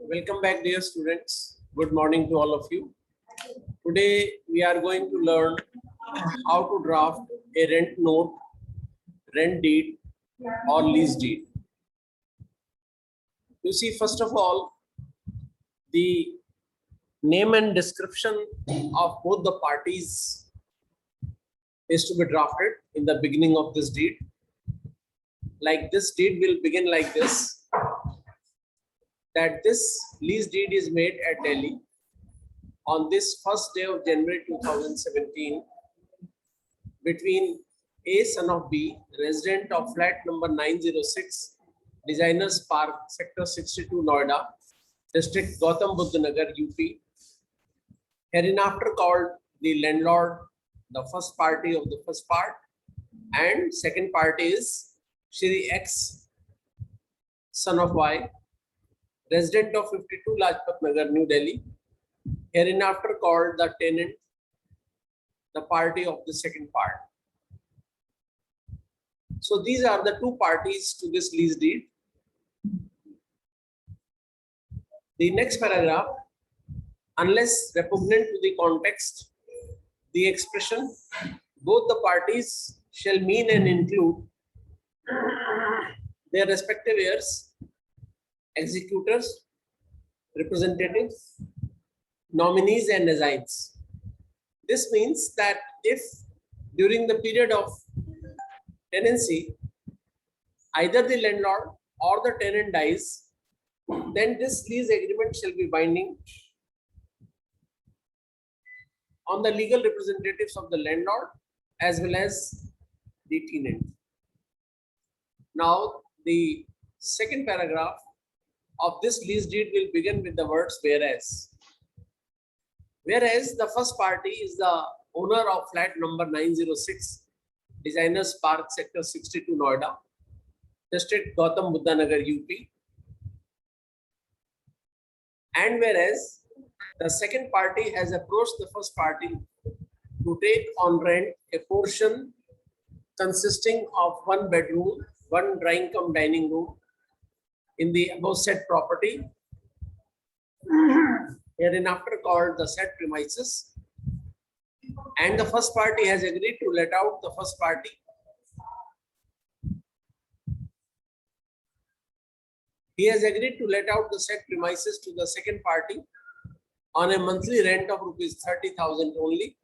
Welcome back, dear students. Good morning to all of you. Today we are going to learn how to draft a rent note, rent deed, or lease deed. You see, first of all, the name and description of both the parties is to be drafted in the beginning of this deed. Like this deed will begin like this, that this lease deed is made at Delhi on this first day of January 2017 between A, son of B, resident of flat number 906, Designers Park, Sector 62, Noida, District Gautam Buddha Nagar, UP, hereinafter called the landlord, the first party of the first part, and second party is Shri X, son of Y, resident of 52 Lajpat Nagar, New Delhi, hereinafter called the tenant, the party of the second part. So these are the two parties to this lease deed. The next paragraph, unless repugnant to the context, the expression both the parties shall mean and include their respective heirs, executors, representatives, nominees, and assigns. This means that if during the period of tenancy either the landlord or the tenant dies, then this lease agreement shall be binding on the legal representatives of the landlord as well as the tenant. Now, the second paragraph of this lease deed will begin with the words whereas. Whereas the first party is the owner of flat number 906, Designers Park, Sector 62, Noida, District Gautam Buddha Nagar, UP. And whereas the second party has approached the first party to take on rent a portion consisting of one bedroom, one drawing-cum-dining room in the above said property, hereinafter called the said premises, and the first party has agreed to let out the first party he has agreed to let out the said premises to the second party on a monthly rent of rupees 30,000 only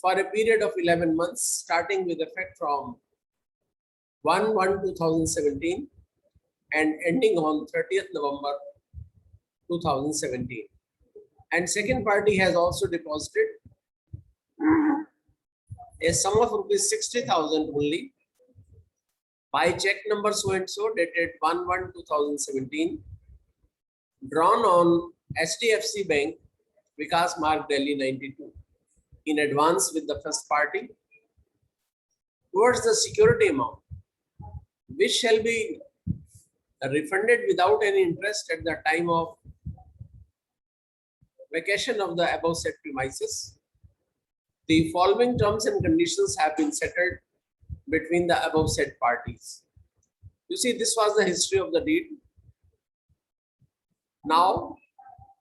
for a period of 11 months starting with effect from 1/1/2017 and ending on 30th November 2017. And second party has also deposited a sum of rupees 60,000 only by check number so and so dated 1/1/2017 drawn on HDFC Bank, Vikas Marg, Delhi 92 in advance with the first party towards the security amount, which shall be refunded without any interest at the time of vacation of the above said premises. The following terms and conditions have been settled between the above said parties. You see, this was the history of the deed. Now,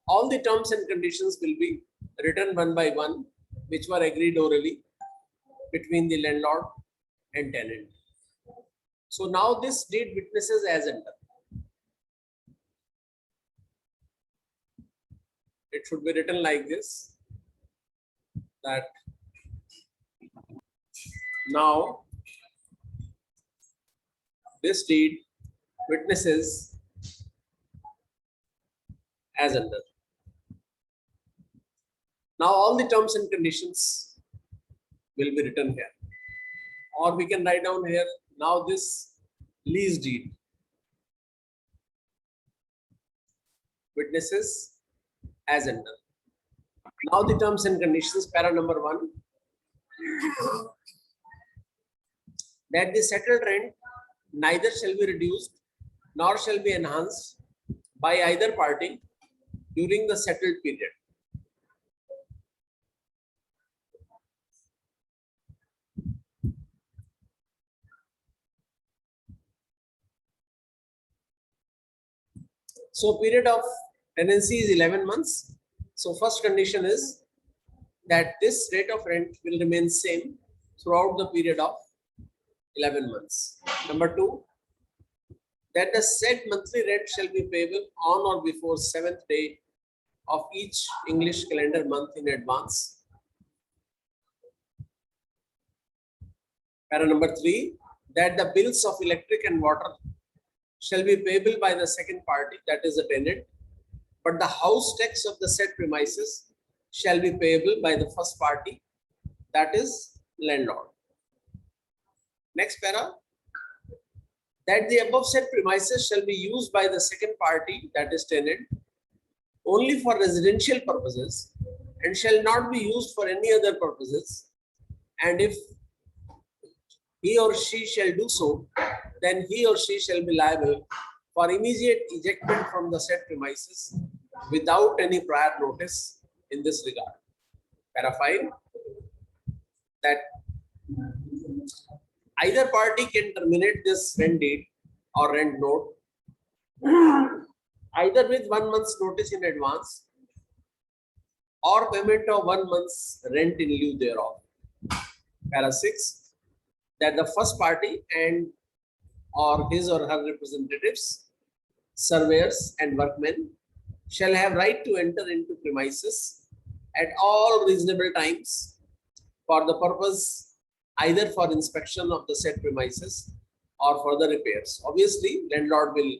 all the terms and conditions will be written one by one, which were agreed orally between the landlord and tenant. So now this deed witnesses as under. It should be written like this, that now this deed witnesses as under. Now all the terms and conditions will be written here, or we can write down here, now this lease deed witnesses as under. Now the terms and conditions, para number 1, that the settled rent neither shall be reduced nor shall be enhanced by either party during the settled period. So period of tenancy is 11 months. So first condition is that this rate of rent will remain same throughout the period of 11 months. Number two, that the said monthly rent shall be payable on or before 7th day of each English calendar month in advance. Para number three, that the bills of electric and water shall be payable by the second party, that is the tenant, but the house tax of the said premises shall be payable by the first party, that is landlord. Next para, that the above said premises shall be used by the second party, that is tenant, only for residential purposes and shall not be used for any other purposes. And if he or she shall do so, then he or she shall be liable for immediate ejectment from the said premises without any prior notice in this regard. Para 5, that either party can terminate this rent deed or rent note either with 1 month's notice in advance or payment of 1 month's rent in lieu thereof. Para 6, that the first party and or his or her representatives, surveyors and workmen shall have right to enter into premises at all reasonable times for the purpose either for inspection of the said premises or for the repairs. Obviously, landlord will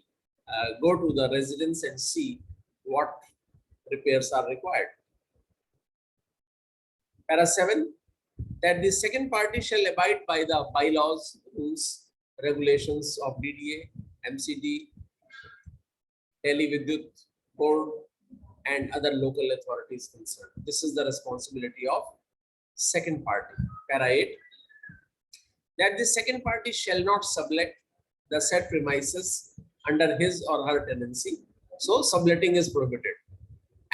go to the residence and see what repairs are required. Para 7, that the second party shall abide by the bylaws, rules, regulations of DDA, MCD, Delhi Vidyut Board, and other local authorities concerned. This is the responsibility of second party. Para 8, that the second party shall not sublet the said premises under his or her tenancy. So subletting is prohibited.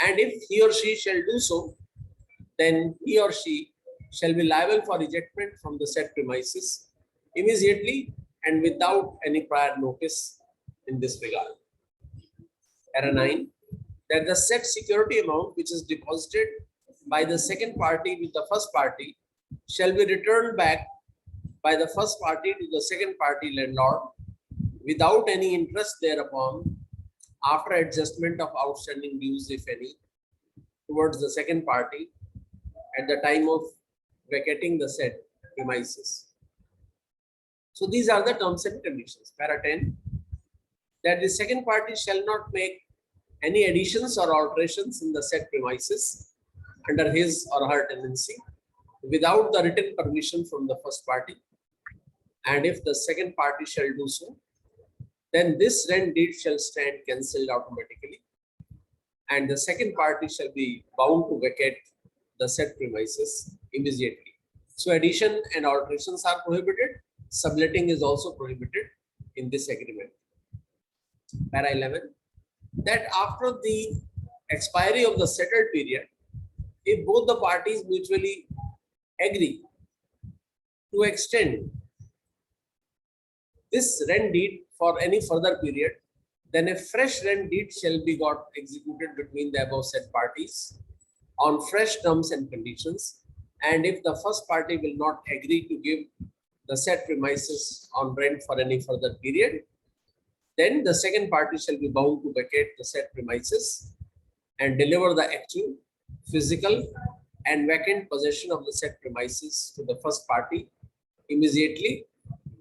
And if he or she shall do so, then he or she shall be liable for ejectment from the said premises immediately and without any prior notice in this regard. Para 9, that the said security amount which is deposited by the second party with the first party shall be returned back by the first party to the second party landlord without any interest thereupon after adjustment of outstanding dues, if any, towards the second party at the time of vacating the said premises. So these are the terms and conditions. Para 10, that the second party shall not make any additions or alterations in the said premises under his or her tenancy without the written permission from the first party. And if the second party shall do so, then this rent deed shall stand cancelled automatically, and the second party shall be bound to vacate the said premises immediately. So addition and alterations are prohibited. Subletting is also prohibited in this agreement. Para 11, that after the expiry of the settled period, if both the parties mutually agree to extend this rent deed for any further period, then a fresh rent deed shall be got executed between the above said parties on fresh terms and conditions. And if the first party will not agree to give the said premises on rent for any further period, then the second party shall be bound to vacate the said premises and deliver the actual, physical, and vacant possession of the said premises to the first party immediately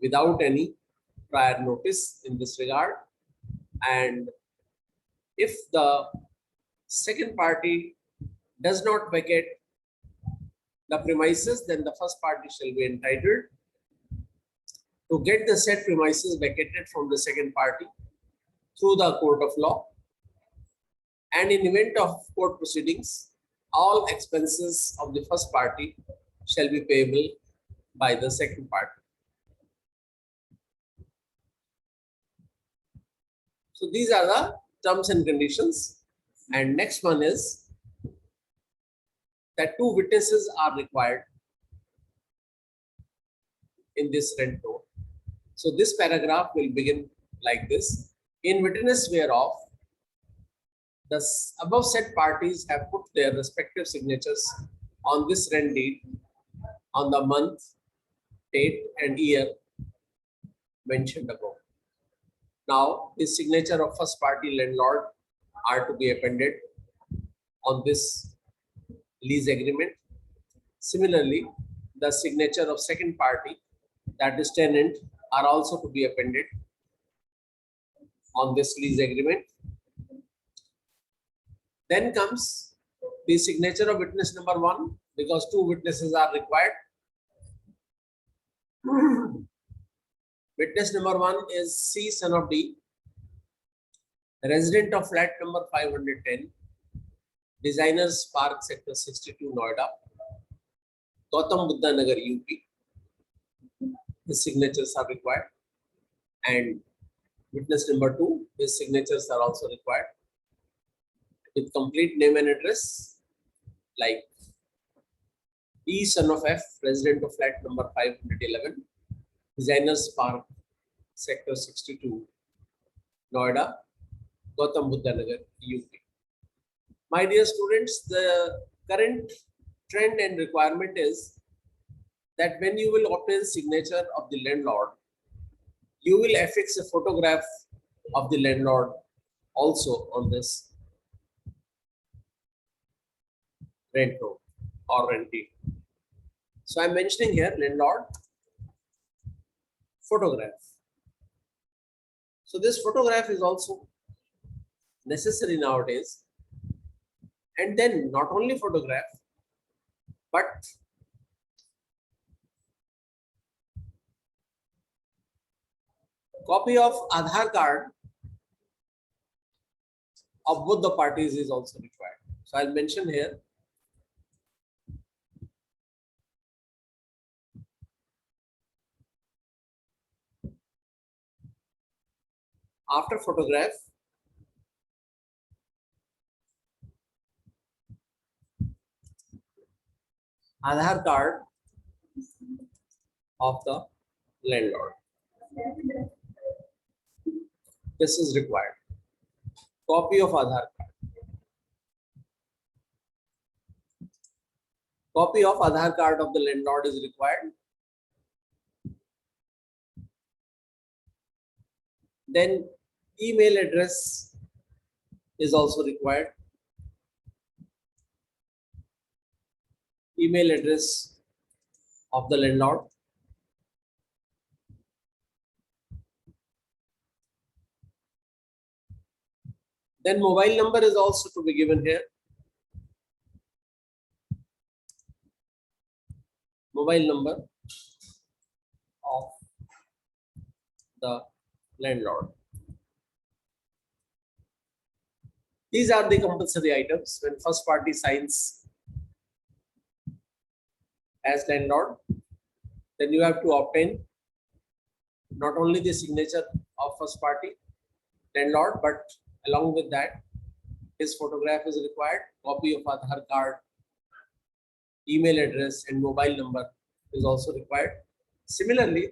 without any prior notice in this regard. And if the second party does not vacate the premises, then the first party shall be entitled to get the said premises vacated from the second party through the court of law. And in event of court proceedings, all expenses of the first party shall be payable by the second party. So these are the terms and conditions. And next one is that 2 witnesses are required in this rent note. So this paragraph will begin like this. In witness whereof, The above said parties have put their respective signatures on this rent deed on the month, date, and year mentioned above. Now, the signature of first party landlord are to be appended on this lease agreement. Similarly, the signature of second party, that is tenant, are also to be appended on this lease agreement. Then comes the signature of witness number one, because two witnesses are required. Witness number one is C, son of D, resident of flat number 510, Designers Park, Sector 62, Noida, Gautam Buddha Nagar, UP. His signatures are required. And witness number two, his signatures are also required, with complete name and address, like E, son of F, resident of flat number 511, Designers Park, Sector 62, Noida, Gautam Buddha Nagar, UP. My dear students, the current trend and requirement is that when you will obtain signature of the landlord, you will affix a photograph of the landlord also on this rent note or rent deed. So I'm mentioning here landlord photograph. So this photograph is also necessary nowadays. And then not only photograph, but copy of Aadhaar card of both the parties is also required. So I'll mention here. After photograph, Aadhaar card of the landlord. This is required. Copy of Aadhaar card. Copy of Aadhaar card of the landlord is required. Then email address is also required. Email address of the landlord. Then mobile number is also to be given here. Mobile number of the landlord. These are the compulsory items when first party signs as landlord. Then you have to obtain not only the signature of first party landlord, but along with that, his photograph is required, copy of Aadhaar card, email address, and mobile number is also required. Similarly,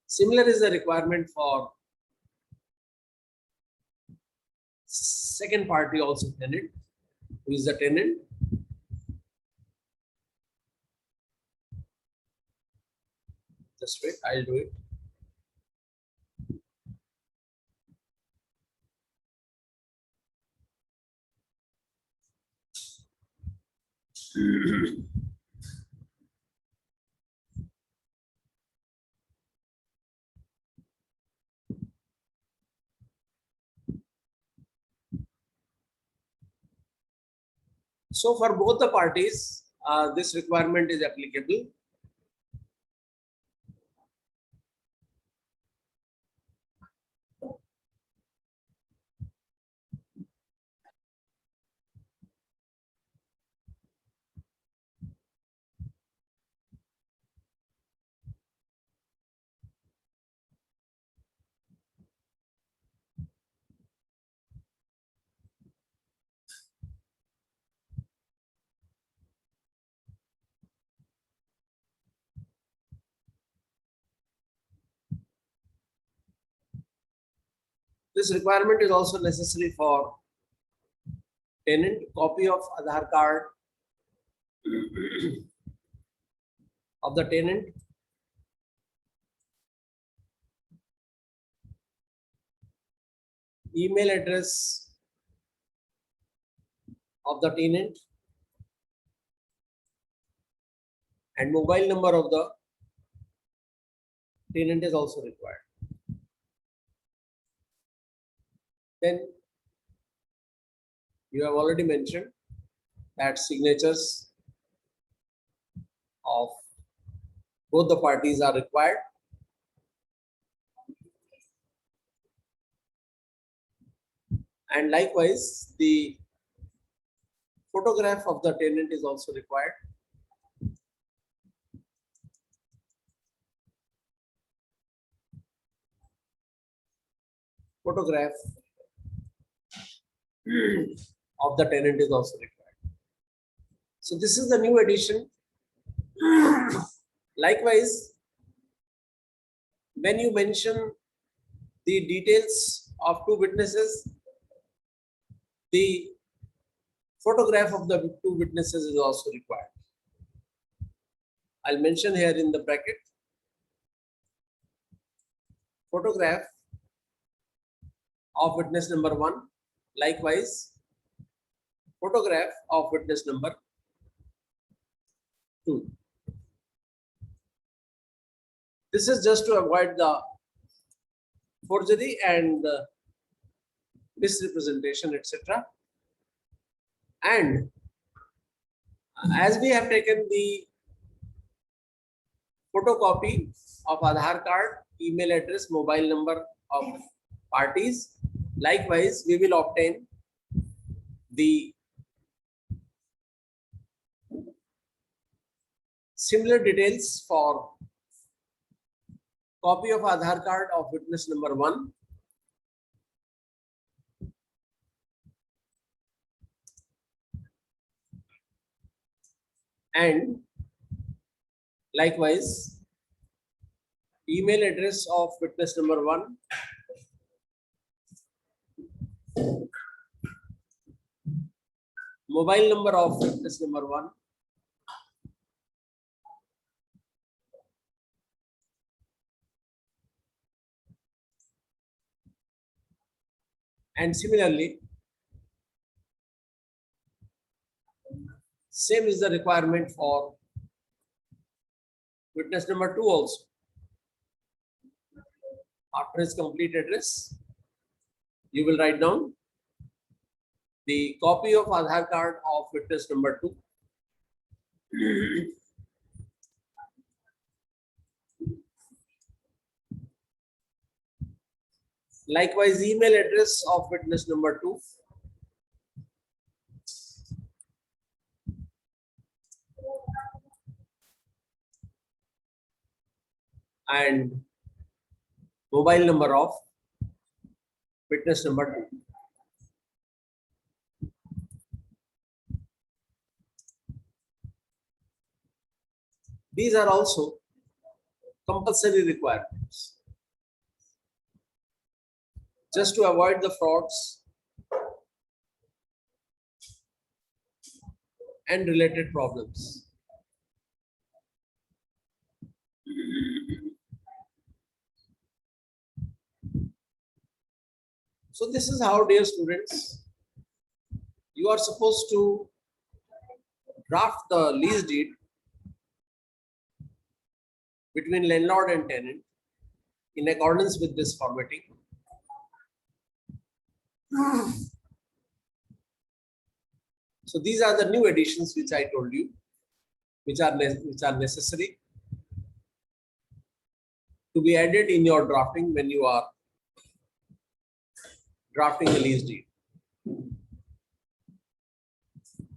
similar is the requirement for second party also tenant, who is the tenant. Just wait, I'll do it. So for both the parties, this requirement is applicable. This requirement is also necessary for tenant, copy of Aadhaar card of the tenant, email address of the tenant, and mobile number of the tenant is also required. Then you have already mentioned that signatures of both the parties are required. And likewise, the photograph of the tenant is also required. Photograph of the tenant is also required. So this is the new addition. Likewise, when you mention the details of two witnesses, the photograph of the two witnesses is also required. I'll mention here in the bracket, photograph of witness number 1, likewise photograph of witness number 2. This is just to avoid the forgery and misrepresentation, etc. And as we have taken the photocopy of Aadhaar card, email address, mobile number of parties, likewise we will obtain the similar details for copy of Aadhaar card of witness number 1, and likewise email address of witness number 1, mobile number of witness number 1, and similarly same is the requirement for witness number 2 also. After his complete address, you will write down the copy of Aadhaar card of witness number 2, likewise email address of witness number 2, and mobile number of witness number 2. These are also compulsory requirements just to avoid the frauds and related problems. So this is how, dear students, you are supposed to draft the lease deed between landlord and tenant in accordance with this formatting. So these are the new additions which I told you, which are necessary to be added in your drafting when you are drafting a lease deed.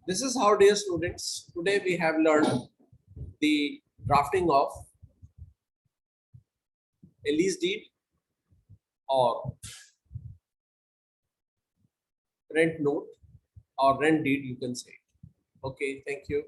This is how, dear students, today we have learned the drafting of a lease deed or rent note or rent deed, you can say. Okay, thank you.